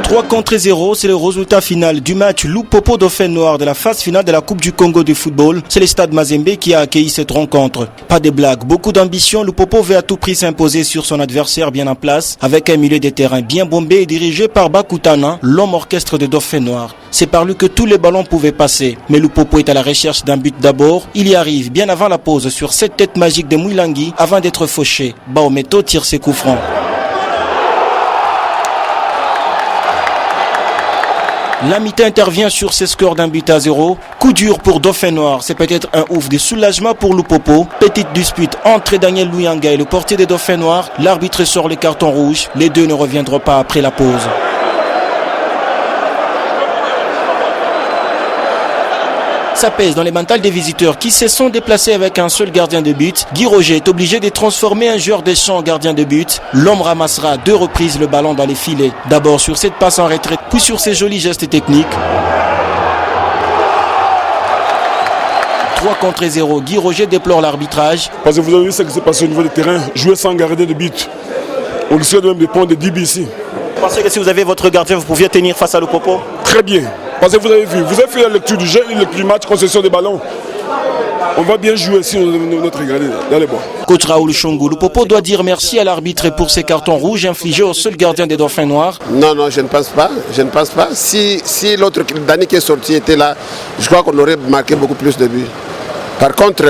3-0, c'est le résultat final du match Lupopo Dauphin Noir de la phase finale de la Coupe du Congo de football. C'est le stade Mazembe qui a accueilli cette rencontre. Pas de blague, beaucoup d'ambition. Lupopo veut à tout prix s'imposer sur son adversaire bien en place, avec un milieu de terrain bien bombé et dirigé par Bakutana, l'homme orchestre de Dauphin Noir. C'est par lui que tous les ballons pouvaient passer. Mais Lupopo est à la recherche d'un but d'abord. Il y arrive bien avant la pause sur cette tête magique de Mouilangi avant d'être fauché. Baometo tire ses coups francs. La mi-temps intervient sur ces scores d'un but à 0. Coup dur pour Dauphin Noir, c'est peut-être un ouf de soulagement pour Lupopo. Petite dispute entre Daniel Luyanga et le portier des Dauphins Noirs. L'arbitre sort le carton rouge. Les deux ne reviendront pas après la pause. Ça pèse dans les mentales des visiteurs qui se sont déplacés avec un seul gardien de but. Guy Roger est obligé de transformer un joueur des champs en gardien de but. L'homme ramassera 2 reprises le ballon dans les filets. D'abord sur cette passe en retraite, puis sur ses jolis gestes techniques. 3-0, Guy Roger déplore l'arbitrage. Parce que vous avez vu ce qui s'est passé au niveau du terrain. Jouer sans gardien de but. On risque même de prendre des 10 buts ici. Vous pensez que si vous avez votre gardien, vous pouviez tenir face à Lupopo? Très bien. Parce que vous avez vu, vous avez fait la lecture du jeu, la lecture du match, concession des ballons. On va bien jouer si notre gardien dans les bois. Coach Raoul Chongo, Lupopo doit dire merci à l'arbitre pour ses cartons rouges infligés au seul gardien des Dauphins Noirs. Non, je ne pense pas. Je ne pense pas. Si l'autre Dani qui est sorti était là, je crois qu'on aurait marqué beaucoup plus de buts. Par contre,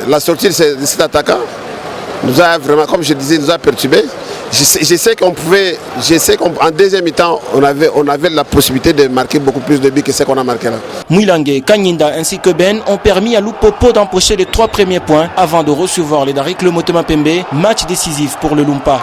la sortie de cet attaquant nous a vraiment, comme je disais, nous a perturbés. Je sais qu'en deuxième mi-temps, on avait la possibilité de marquer beaucoup plus de buts que ce qu'on a marqué là. Mouilangue, Kanyinda ainsi que Ben ont permis à Lupopo d'empocher les 3 premiers points avant de recevoir les Darik le Motema Pembe, match décisif pour le Lumpa.